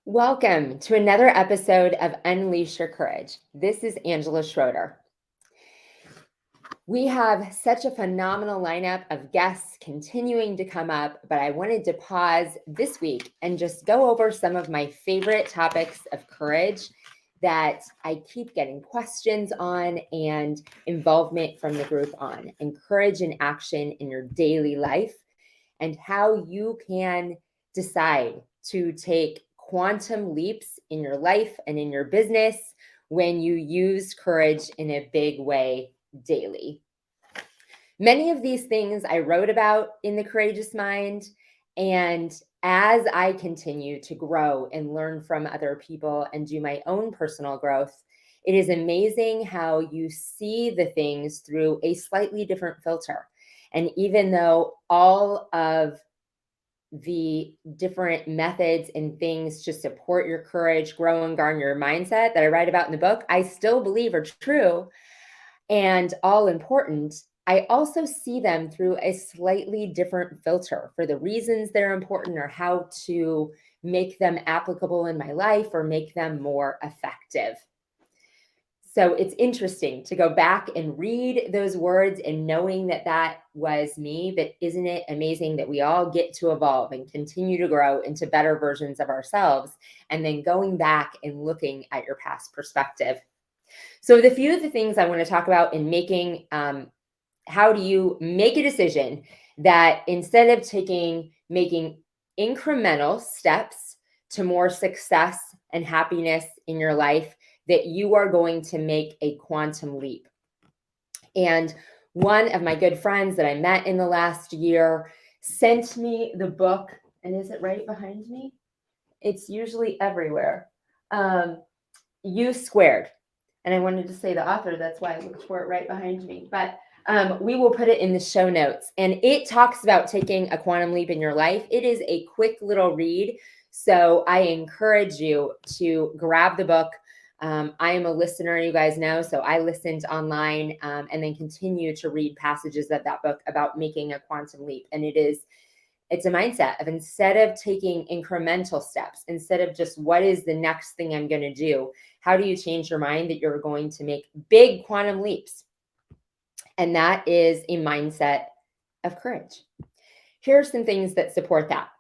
Welcome to another episode of Unleash Your Courage. This is Angela Schroeder. We have such a phenomenal lineup of guests continuing to come up, but I wanted to pause this week and just go over some of my favorite topics of courage that I keep getting questions on and involvement from the group on, and courage in action in your daily life, and how you can decide to take quantum leaps in your life and in your business when you use courage in a big way daily. Many of these things I wrote about in The Courageous Mind. And as I continue to grow and learn from other people and do my own personal growth, it is amazing how you see the things through a slightly different filter. And even though all of the different methods and things to support your courage, grow and garner your mindset that I write about in the book, I still believe are true and all important, I also see them through a slightly different filter for the reasons they're important or how to make them applicable in my life or make them more effective. So it's interesting to go back and read those words and knowing that that was me. But isn't it amazing that we all get to evolve and continue to grow into better versions of ourselves, and then going back and looking at your past perspective? So the few of the things I want to talk about in making, how do you make a decision that instead of making incremental steps to more success and happiness in your life, that you are going to make a quantum leap. And one of my good friends that I met in the last year sent me the book, and is it right behind me? It's usually everywhere. U Squared. And I wanted to say the author, that's why I looked for it right behind me. But we will put it in the show notes. And it talks about taking a quantum leap in your life. It is a quick little read. So I encourage you to grab the book. I am a listener, you guys know, so I listened online and then continue to read passages of that book about making a quantum leap. And it's a mindset of, instead of taking incremental steps, instead of just what is the next thing I'm going to do, how do you change your mind that you're going to make big quantum leaps? And that is a mindset of courage. Here are some things that support that.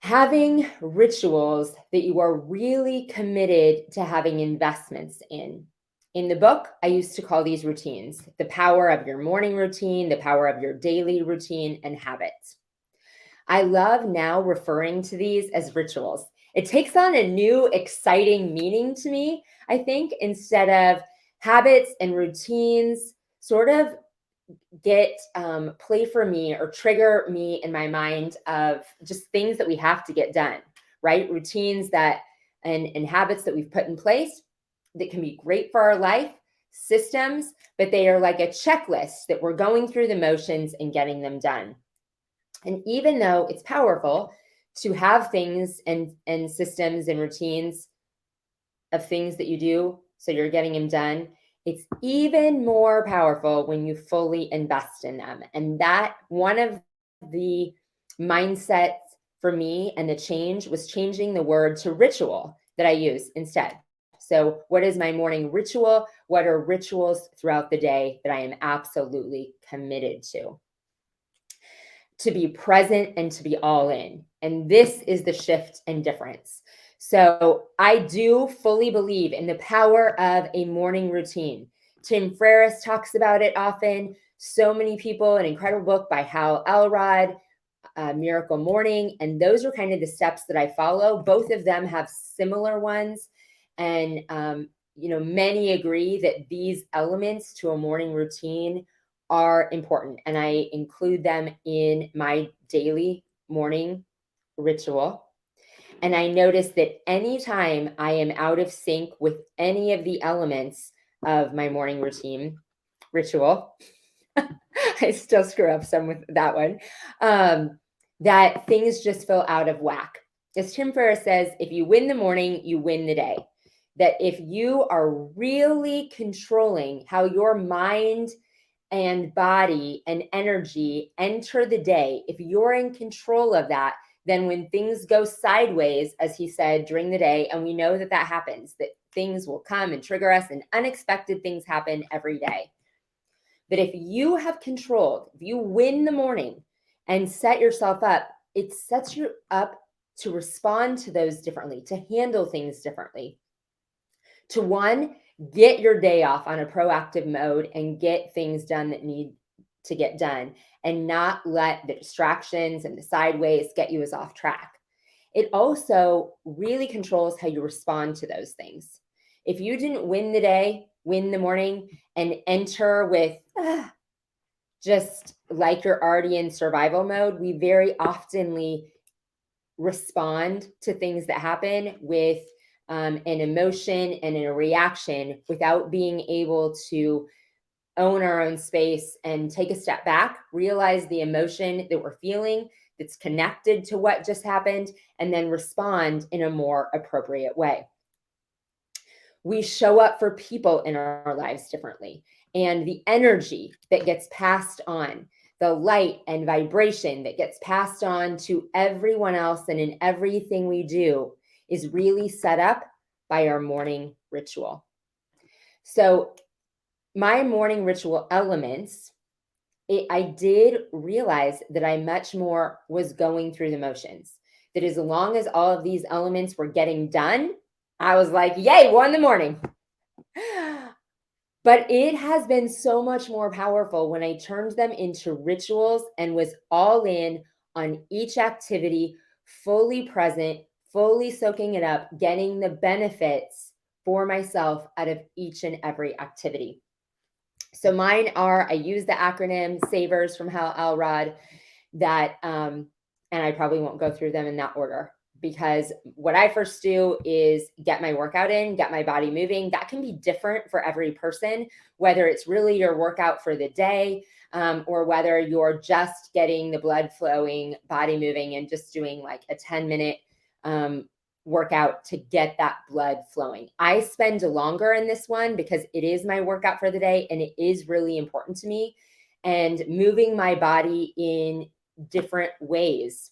Having rituals that you are really committed to having investments in. In the book, I used to call these routines: the power of your morning routine, the power of your daily routine, and habits. I love now referring to these as rituals. It takes on a new, exciting meaning to me, I think, instead of habits and routines sort of get play for me or trigger me in my mind of just things that we have to get done, right? Routines that and habits that we've put in place that can be great for our life, systems, but they are like a checklist that we're going through the motions and getting them done. And even though it's powerful to have things and systems and routines of things that you do so you're getting them done, it's even more powerful when you fully invest in them. And that one of the mindsets for me and the change was changing the word to ritual that I use instead. So what is my morning ritual? What are rituals throughout the day that I am absolutely committed to be present and to be all in? And this is the shift and difference. So I do fully believe in the power of a morning routine. Tim Ferriss talks about it often. So many people, an incredible book by Hal Elrod, Miracle Morning. And those are kind of the steps that I follow. Both of them have similar ones. And, many agree that these elements to a morning routine are important. And I include them in my daily morning ritual. And I notice that anytime I am out of sync with any of the elements of my morning routine ritual, I still screw up some with that one, that things just feel out of whack. As Tim Ferriss says, if you win the morning, you win the day. That if you are really controlling how your mind and body and energy enter the day, if you're in control of that, then when things go sideways, as he said, during the day, and we know that that happens, that things will come and trigger us and unexpected things happen every day. But if you have controlled, if you win the morning and set yourself up, it sets you up to respond to those differently, to handle things differently. To one, get your day off on a proactive mode and get things done that need to get done and not let the distractions and the sideways get you as off track. It also really controls how you respond to those things. If you didn't win the day, win the morning, and enter with just like you're already in survival mode, we very oftenly respond to things that happen with an emotion and a reaction without being able to own our own space and take a step back, realize the emotion that we're feeling that's connected to what just happened, and then respond in a more appropriate way. We show up for people in our lives differently, and the energy that gets passed on, the light and vibration that gets passed on to everyone else and in everything we do is really set up by our morning ritual. So my morning ritual elements, I did realize that I much more was going through the motions, that as long as all of these elements were getting done, I was like, yay, won the morning. But it has been so much more powerful when I turned them into rituals and was all in on each activity, fully present, fully soaking it up, getting the benefits for myself out of each and every activity. So mine are, I use the acronym SAVERS from Hal Elrod that, and I probably won't go through them in that order, because what I first do is get my workout in, get my body moving. That can be different for every person, whether it's really your workout for the day, or whether you're just getting the blood flowing, body moving, and just doing like a 10-minute workout to get that blood flowing. I spend longer in this one because it is my workout for the day and it is really important to me, and moving my body in different ways.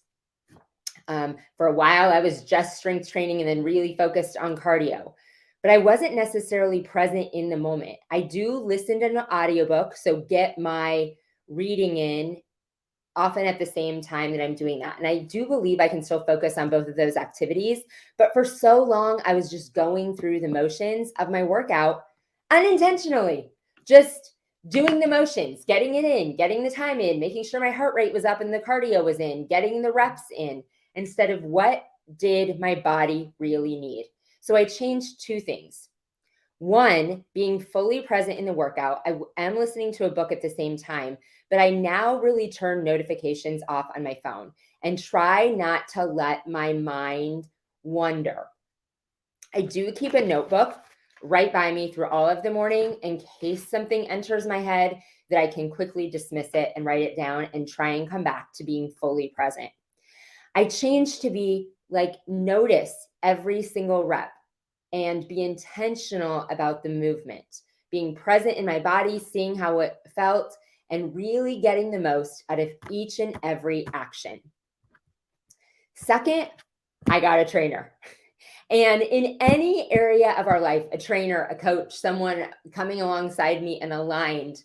For a while, I was just strength training and then really focused on cardio, but I wasn't necessarily present in the moment. I do listen to an audiobook, so get my reading in often at the same time that I'm doing that. And I do believe I can still focus on both of those activities. But for so long, I was just going through the motions of my workout unintentionally, just doing the motions, getting it in, getting the time in, making sure my heart rate was up and the cardio was in, getting the reps in, instead of what did my body really need. So I changed two things. One, being fully present in the workout. I am listening to a book at the same time, but I now really turn notifications off on my phone and try not to let my mind wander. I do keep a notebook right by me through all of the morning in case something enters my head that I can quickly dismiss it and write it down and try and come back to being fully present. I changed to be like, notice every single rep and be intentional about the movement, being present in my body, seeing how it felt, and really getting the most out of each and every action. Second, I got a trainer. And in any area of our life, a trainer, a coach, someone coming alongside me and aligned.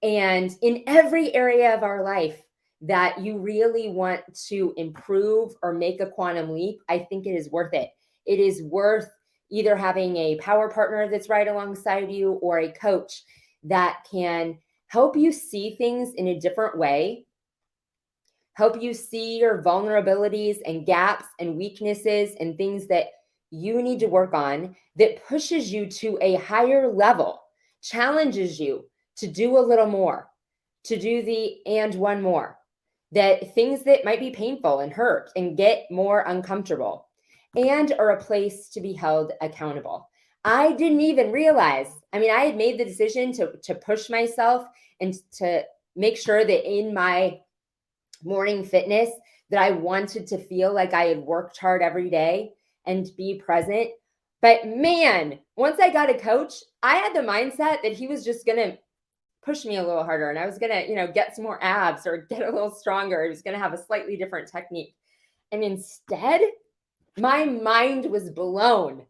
And in every area of our life that you really want to improve or make a quantum leap, I think it is worth it. It is worth either having a power partner that's right alongside you or a coach that can help you see things in a different way, help you see your vulnerabilities and gaps and weaknesses and things that you need to work on, that pushes you to a higher level, challenges you to do a little more, to do the and one more, that things that might be painful and hurt and get more uncomfortable, and are a place to be held accountable. I didn't even realize, I had made the decision to push myself and to make sure that in my morning fitness that I wanted to feel like I had worked hard every day and be present. But man, once I got a coach, I had the mindset that he was just going to push me a little harder and I was going to, get some more abs or get a little stronger. He was going to have a slightly different technique. And instead, my mind was blown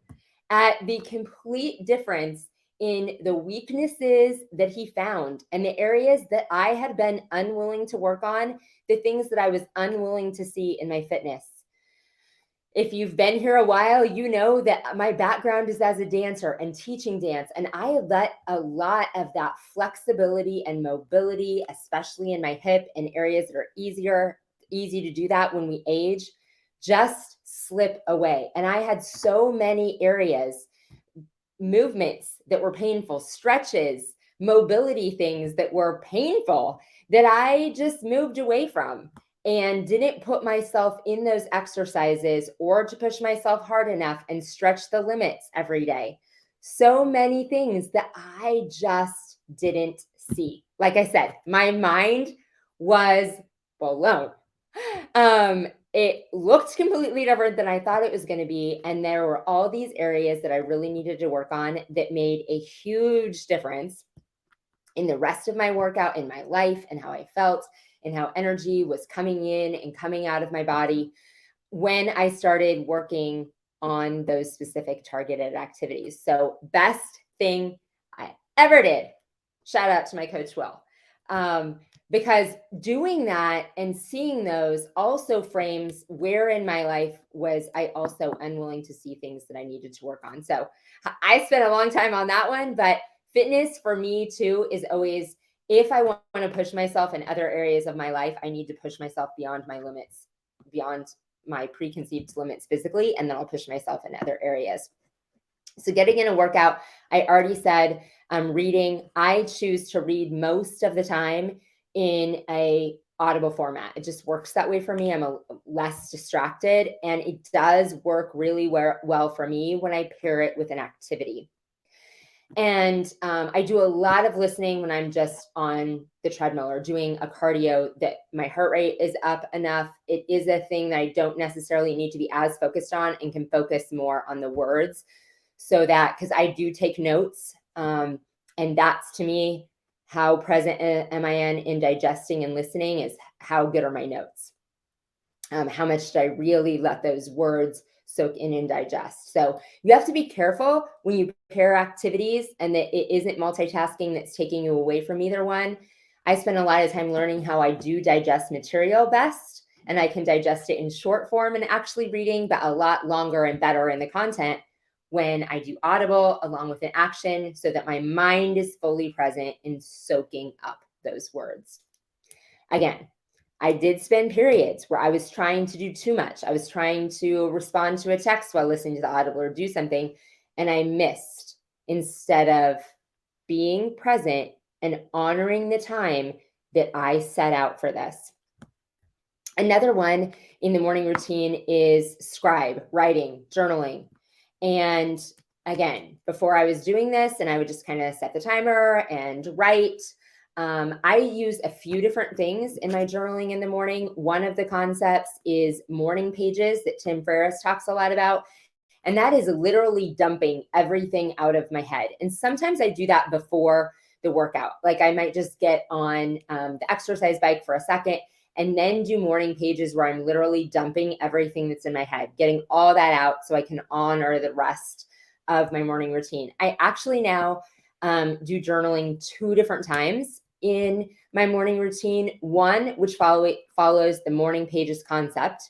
at the complete difference in the weaknesses that he found and the areas that I had been unwilling to work on, the things that I was unwilling to see in my fitness. If you've been here a while, you know that my background is as a dancer and teaching dance. And I let a lot of that flexibility and mobility, especially in my hip and areas that are easy to do that when we age, just slip away. And I had so many areas, movements that were painful, stretches, mobility things that were painful that I just moved away from and didn't put myself in those exercises or to push myself hard enough and stretch the limits every day. So many things that I just didn't see. Like I said, my mind was blown. It looked completely different than I thought it was going to be. And there were all these areas that I really needed to work on that made a huge difference in the rest of my workout, in my life, and how I felt, and how energy was coming in and coming out of my body when I started working on those specific targeted activities. So, best thing I ever did. Shout out to my coach, Will. Because doing that and seeing those also frames where in my life was I also unwilling to see things that I needed to work on. So I spent a long time on that one, but fitness for me too is always, if I want to push myself in other areas of my life, I need to push myself beyond my limits, beyond my preconceived limits physically, and then I'll push myself in other areas. So getting in a workout, I already said I'm reading. I choose to read most of the time in a audible format. It just works that way for me. I'm less distracted, and it does work really well for me when I pair it with an activity. And I do a lot of listening when I'm just on the treadmill or doing a cardio that my heart rate is up enough. It is a thing that I don't necessarily need to be as focused on and can focus more on the words. So that, because I do take notes, and that's to me, how present am I in digesting and listening is how good are my notes. How much did I really let those words soak in and digest? So you have to be careful when you pair activities and that it isn't multitasking that's taking you away from either one. I spend a lot of time learning how I do digest material best, and I can digest it in short form and actually reading, but a lot longer and better in the content when I do audible along with an action so that my mind is fully present in soaking up those words. Again, I did spend periods where I was trying to do too much. I was trying to respond to a text while listening to the audible or do something, and I missed instead of being present and honoring the time that I set out for this. Another one in the morning routine is scribe, writing, journaling. And again, before I was doing this, and I would just kind of set the timer and write. I use a few different things in my journaling in the morning. One of the concepts is morning pages that Tim Ferriss talks a lot about. And that is literally dumping everything out of my head. And sometimes I do that before the workout. Like I might just get on the exercise bike for a second and then do morning pages where I'm literally dumping everything that's in my head, getting all that out so I can honor the rest of my morning routine. I actually now do journaling 2 different times in my morning routine. One, which follows the morning pages concept.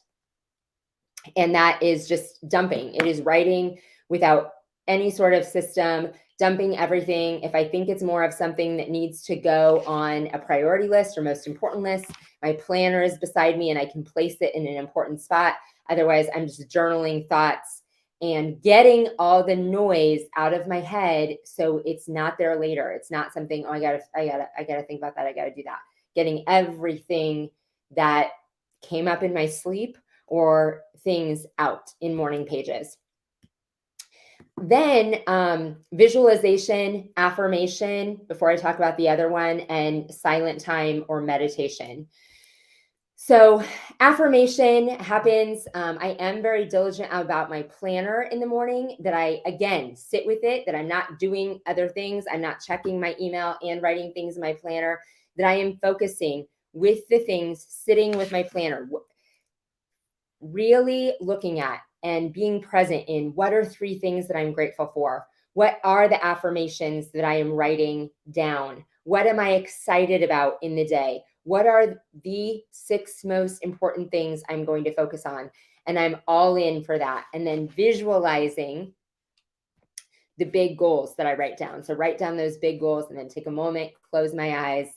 And that is just dumping. It is writing without any sort of system, dumping everything. If I think it's more of something that needs to go on a priority list or most important list, my planner is beside me and I can place it in an important spot. Otherwise, I'm just journaling thoughts and getting all the noise out of my head so it's not there later. It's not something, oh, I gotta think about that. I gotta do that. Getting everything that came up in my sleep or things out in morning pages. Then visualization, affirmation, before I talk about the other one, and silent time or meditation. So affirmation happens. I am very diligent about my planner in the morning, that I, again, sit with it, that I'm not doing other things. I'm not checking my email and writing things in my planner, that I am focusing with the things, sitting with my planner, really looking at and being present in what are 3 things that I'm grateful for? What are the affirmations that I am writing down? What am I excited about in the day? What are the 6 most important things I'm going to focus on? And I'm all in for that. And then visualizing the big goals that I write down. So write down those big goals and then take a moment, close my eyes,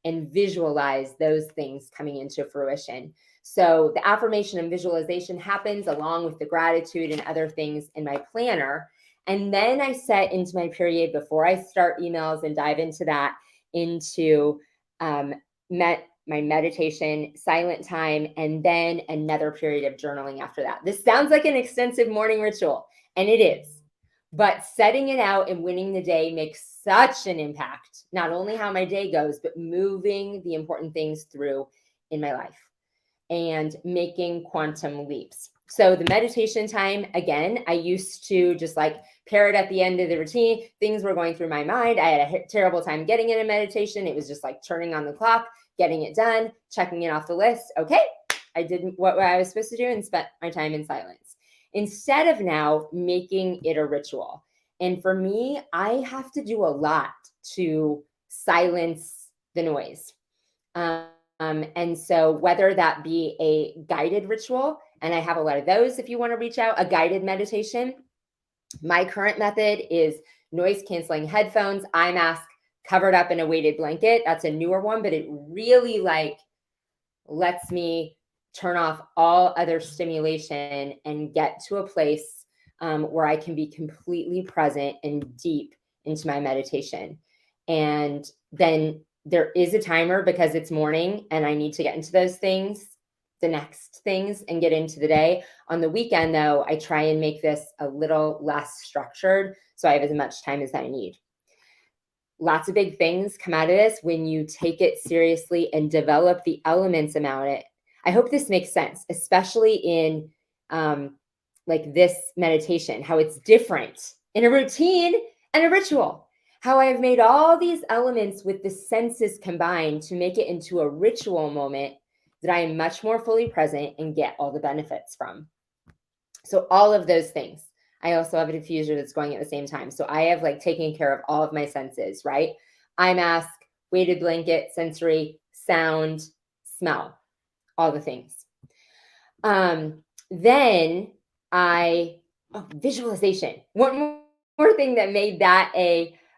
and visualize those things coming into fruition. So the affirmation and visualization happens along with the gratitude and other things in my planner. And then I set into my period before I start emails and dive into that, into my meditation, silent time, and then another period of journaling after that. This sounds like an extensive morning ritual, and it is. But setting it out and winning the day makes such an impact, not only how my day goes, but moving the important things through in my life and making quantum leaps. So the meditation time, again, I used to just like pair it at the end of the routine. Things were going through my mind. I had a terrible time getting into meditation. It was just like turning on the clock, getting it done, checking it off the list. Okay, I did what I was supposed to do and spent my time in silence. Instead of now making it a ritual. And for me, I have to do a lot to silence the noise. And so whether that be a guided ritual, and I have a lot of those if you want to reach out, a guided meditation. My current method is noise canceling headphones, eye mask, covered up in a weighted blanket. That's a newer one, but it really like lets me turn off all other stimulation and get to a place where I can be completely present and deep into my meditation. And then there is a timer because it's morning and I need to get into those things, the next things, and get into the day. On the weekend, though, I try and make this a little less structured so I have as much time as I need. Lots of big things come out of this when you take it seriously and develop the elements about it. I hope this makes sense, especially in like this meditation, how it's different in a routine and a ritual. How I've made all these elements with the senses combined to make it into a ritual moment that I am much more fully present and get all the benefits from. So all of those things. I also have a diffuser that's going at the same time. So I have like taken care of all of my senses, right? Eye mask, weighted blanket, sensory, sound, smell, all the things. Then visualization. One more thing that made that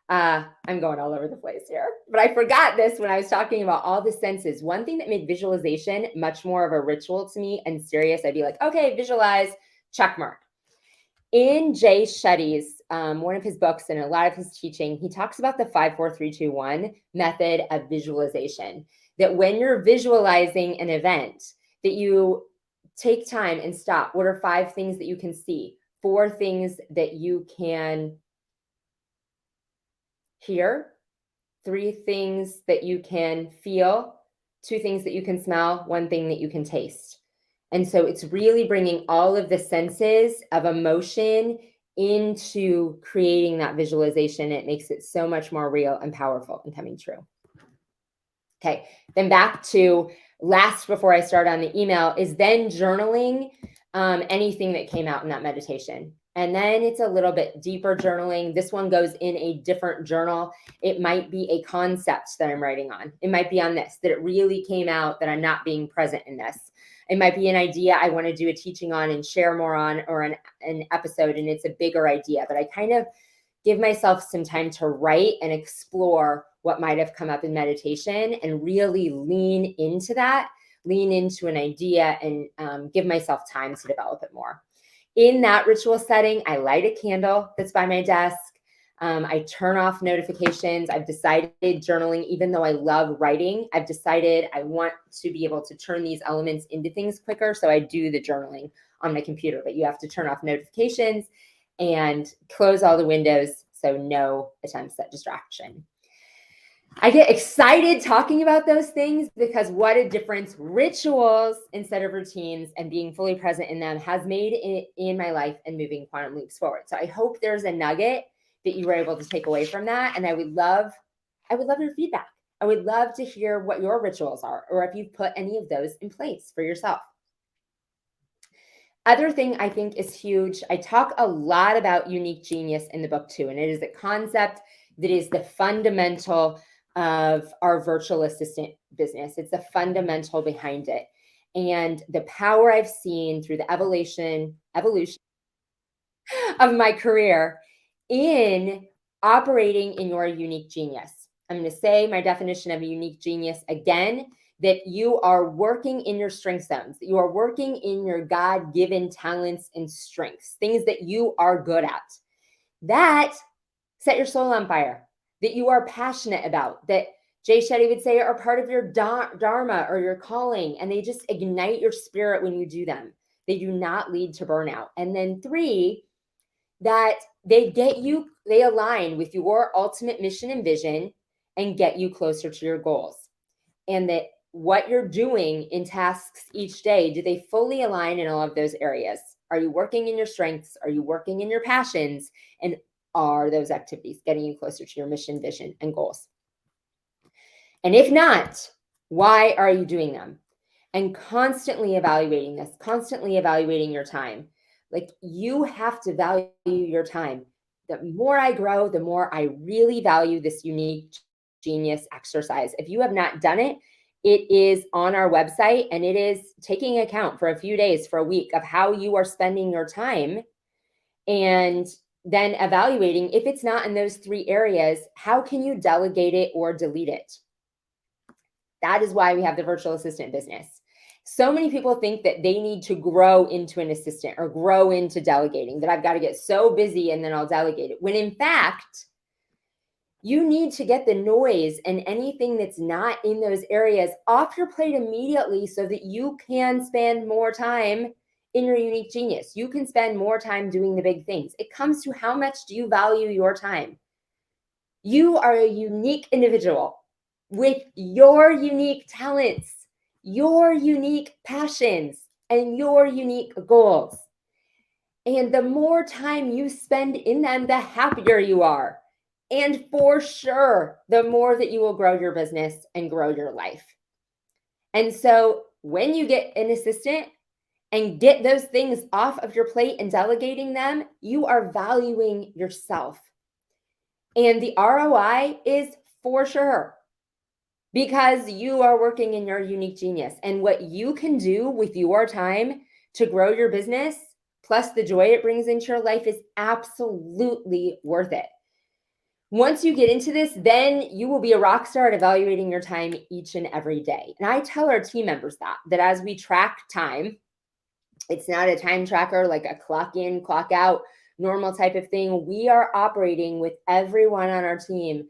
I'm going all over the place here, but I forgot this when I was talking about all the senses. One thing that made visualization much more of a ritual to me and serious, I'd be like, okay, visualize, check mark. In Jay Shetty's, one of his books and a lot of his teaching, he talks about the 5-4-3-2-1 method of visualization. That when you're visualizing an event, that you take time and stop. What are 5 things that you can see? 4 things that you can hear? 3 things that you can feel? 2 things that you can smell? 1 thing that you can taste. And so it's really bringing all of the senses of emotion into creating that visualization. It makes it so much more real and powerful and coming true. Okay, then back to last before I start on the email is then journaling anything that came out in that meditation. And then it's a little bit deeper journaling. This one goes in a different journal. It might be a concept that I'm writing on. It might be on this, that it really came out that I'm not being present in this. It might be an idea I want to do a teaching on and share more on, or an episode, and it's a bigger idea. But I kind of give myself some time to write and explore what might have come up in meditation and really lean into that, lean into an idea and give myself time to develop it more. In that ritual setting, I light a candle that's by my desk. I turn off notifications. I've decided journaling, even though I love writing, I've decided I want to be able to turn these elements into things quicker. So I do the journaling on my computer, but you have to turn off notifications and close all the windows. So no attempts at distraction. I get excited talking about those things because what a difference rituals instead of routines and being fully present in them has made in my life and moving quantum leaps forward. So I hope there's a nugget that you were able to take away from that. And I would love your feedback. I would love to hear what your rituals are, or if you've put any of those in place for yourself. Other thing I think is huge. I talk a lot about unique genius in the book too, and it is a concept that is the fundamental of our virtual assistant business. It's the fundamental behind it. And the power I've seen through the evolution of my career in operating in your unique genius. I'm going to say my definition of a unique genius again, that you are working in your strength zones, that you are working in your God-given talents and strengths, things that you are good at, that set your soul on fire, that you are passionate about, that Jay Shetty would say are part of your dharma or your calling, and they just ignite your spirit when you do them. They do not lead to burnout. And then 3, that they align with your ultimate mission and vision and get you closer to your goals. And that what you're doing in tasks each day, do they fully align in all of those areas? Are you working in your strengths? Are you working in your passions? And are those activities getting you closer to your mission, vision, and goals? And if not, why are you doing them? And constantly evaluating this, constantly evaluating your time. Like, you have to value your time. The more I grow, the more I really value this unique genius exercise. If you have not done it, it is on our website, and it is taking account for a few days, for a week, of how you are spending your time, and then evaluating, if it's not in those 3 areas, how can you delegate it or delete it? That is why we have the virtual assistant business. So many people think that they need to grow into an assistant or grow into delegating, that I've got to get so busy and then I'll delegate it. When in fact, you need to get the noise and anything that's not in those areas off your plate immediately, so that you can spend more time in your unique genius. You can spend more time doing the big things. It comes to how much do you value your time. You are a unique individual with your unique talents, your unique passions, and your unique goals. And the more time you spend in them, the happier you are. And for sure, the more that you will grow your business and grow your life. And so when you get an assistant and get those things off of your plate and delegating them, you are valuing yourself. And the ROI is for sure, because you are working in your unique genius. And what you can do with your time to grow your business, plus the joy it brings into your life, is absolutely worth it. Once you get into this, then you will be a rock star at evaluating your time each and every day. And I tell our team members that as we track time, it's not a time tracker like a clock in, clock out, normal type of thing. We are operating with everyone on our team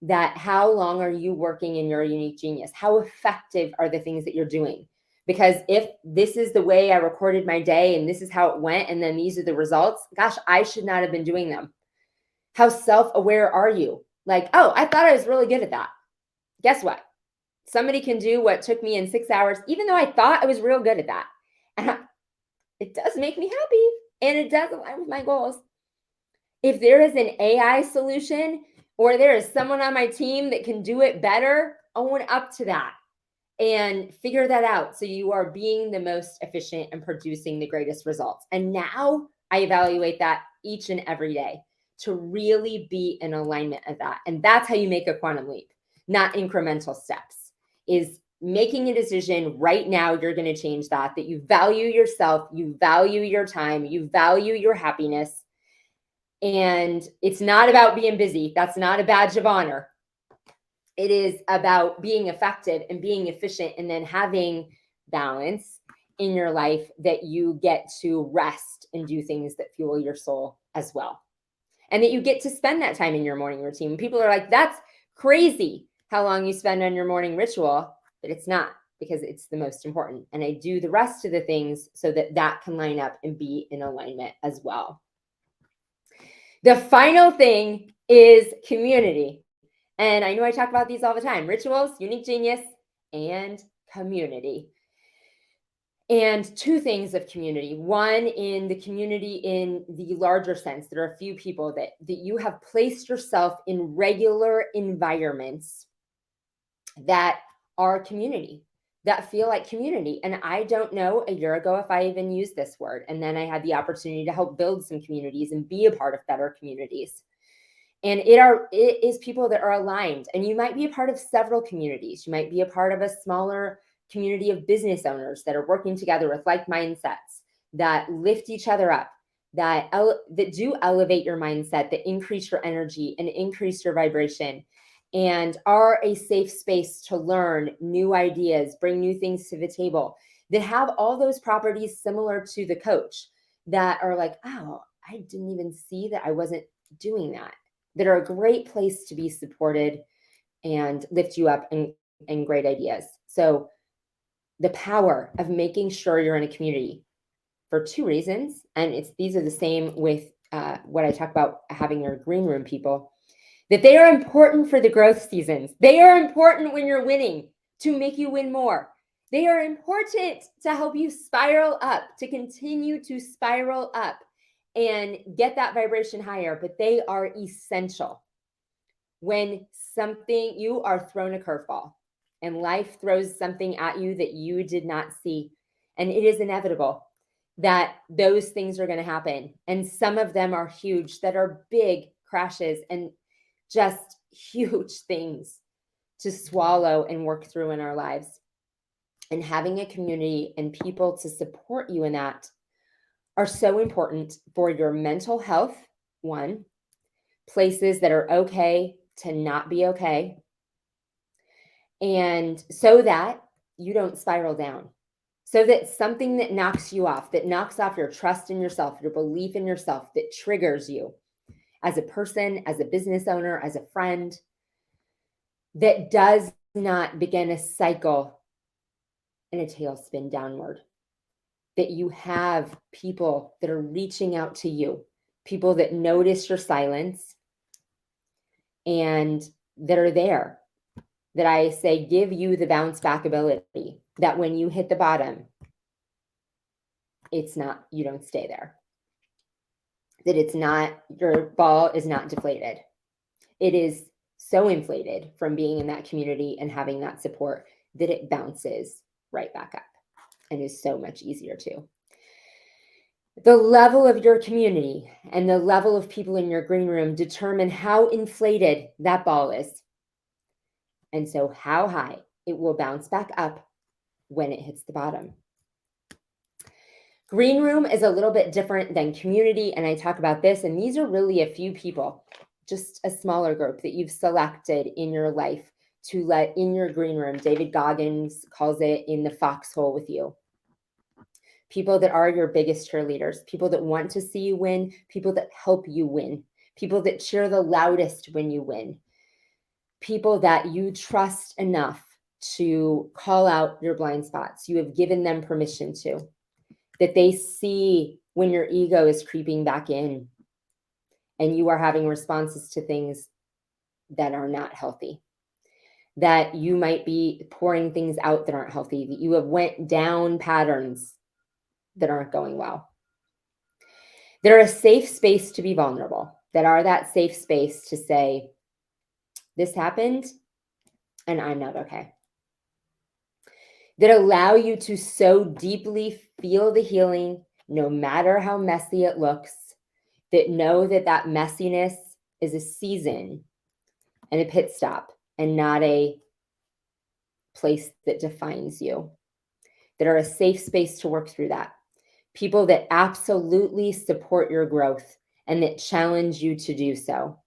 that how long are you working in your unique genius? How effective are the things that you're doing? Because if this is the way I recorded my day and this is how it went, and then these are the results, gosh, I should not have been doing them. How self-aware are you? Like, oh, I thought I was really good at that. Guess what? Somebody can do what took me in 6 hours, even though I thought I was real good at that. And it does make me happy, and it does align with my goals. If there is an AI solution, or there is someone on my team that can do it better, own up to that and figure that out, so you are being the most efficient and producing the greatest results. And now I evaluate that each and every day to really be in alignment of that. And that's how you make a quantum leap, not incremental steps, is making a decision right now. You're going to change that you value yourself, you value your time, you value your happiness. And it's not about being busy. That's not a badge of honor. It is about being effective and being efficient, and then having balance in your life, that you get to rest and do things that fuel your soul as well. And that you get to spend that time in your morning routine. People are like, that's crazy how long you spend on your morning ritual, but it's not, because it's the most important. And I do the rest of the things so that that can line up and be in alignment as well. The final thing is community. And I know I talk about these all the time: rituals, unique genius, and community. And 2 things of community. One, in the community in the larger sense, there are a few people that you have placed yourself in regular environments that are community, that feel like community. And I don't know a year ago if I even used this word. And then I had the opportunity to help build some communities and be a part of better communities. And it is people that are aligned. And you might be a part of several communities. You might be a part of a smaller community of business owners that are working together with like mindsets that lift each other up, that do elevate your mindset, that increase your energy and increase your vibration, and are a safe space to learn new ideas, bring new things to the table, that have all those properties similar to the coach, that are like, oh, I didn't even see that I wasn't doing that are a great place to be supported and lift you up and great ideas. So the power of making sure you're in a community for two reasons, and these are the same with what I talk about having your green room people, that they are important for the growth seasons. They are important when you're winning to make you win more. They are important to help you spiral up, to continue to spiral up and get that vibration higher, but they are essential when you are thrown a curveball and life throws something at you that you did not see. And it is inevitable that those things are going to happen. And some of them are huge, that are big crashes and just huge things to swallow and work through in our lives. And having a community and people to support you in that are so important for your mental health. One, places that are okay to not be okay. And so that you don't spiral down. So that something that knocks you off, that knocks off your trust in yourself, your belief in yourself, that triggers you as a person, as a business owner, as a friend, that does not begin a cycle in a tailspin downward. That you have people that are reaching out to you, people that notice your silence and that are there, that I say give you the bounce back ability, that when you hit the bottom, you don't stay there. That your ball is not deflated. It is so inflated from being in that community and having that support that it bounces right back up and is so much easier too. The level of your community and the level of people in your green room determine how inflated that ball is. And so how high it will bounce back up when it hits the bottom. Green room is a little bit different than community, and I talk about this, and these are really a few people, just a smaller group that you've selected in your life to let in your green room. David Goggins calls it in the foxhole with you. People that are your biggest cheerleaders, people that want to see you win, people that help you win, people that cheer the loudest when you win, people that you trust enough to call out your blind spots. You have given them permission to, that they see when your ego is creeping back in and you are having responses to things that are not healthy, that you might be pouring things out that aren't healthy, that you have went down patterns that aren't going well. They're a safe space to be vulnerable, that are that safe space to say, this happened and I'm not okay. That allow you to so deeply feel the healing, no matter how messy it looks, that know that that messiness is a season and a pit stop and not a place that defines you, that are a safe space to work through that. People that absolutely support your growth and that challenge you to do so,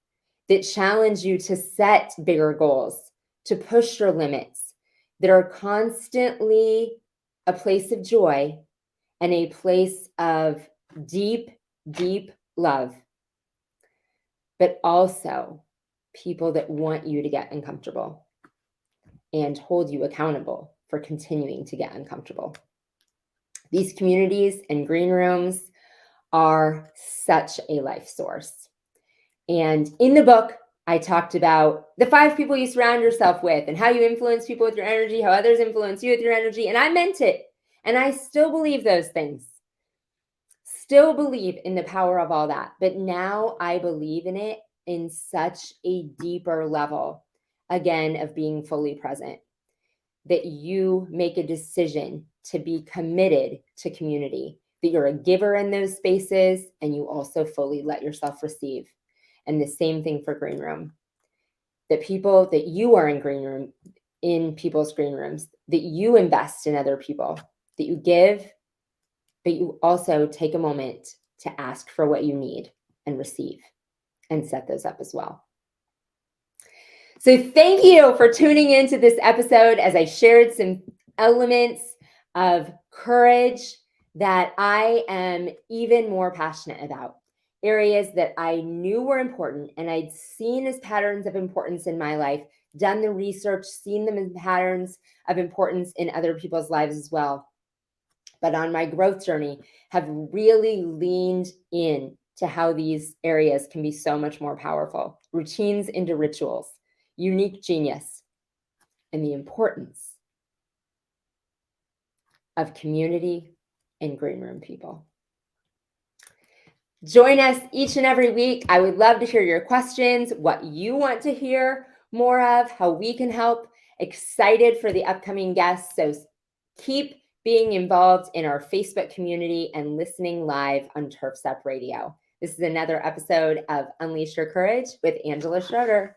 that challenge you to set bigger goals, to push your limits, that are constantly a place of joy and a place of deep, deep love, but also people that want you to get uncomfortable and hold you accountable for continuing to get uncomfortable. These communities and green rooms are such a life source. And in the book, I talked about the 5 people you surround yourself with and how you influence people with your energy, how others influence you with your energy. And I meant it. And I still believe those things. Still believe in the power of all that. But now I believe in it in such a deeper level, again, of being fully present. that you make a decision to be committed to community, that you're a giver in those spaces, and you also fully let yourself receive. And the same thing for green room. That people that you are in people's green rooms, that you invest in other people, that you give, but you also take a moment to ask for what you need and receive and set those up as well. So thank you for tuning into this episode as I shared some elements of courage that I am even more passionate about. Areas that I knew were important and I'd seen as patterns of importance in my life, done the research, seen them as patterns of importance in other people's lives as well. But on my growth journey, have really leaned in to how these areas can be so much more powerful. Routines into rituals, unique genius, and the importance of community and green room people. Join us each and every week. I would love to hear your questions, what you want to hear more of, how we can help. Excited for the upcoming guests. So keep being involved in our Facebook community and listening live on Turf Step Radio. This is another episode of Unleash Your Courage with Angela Schroeder.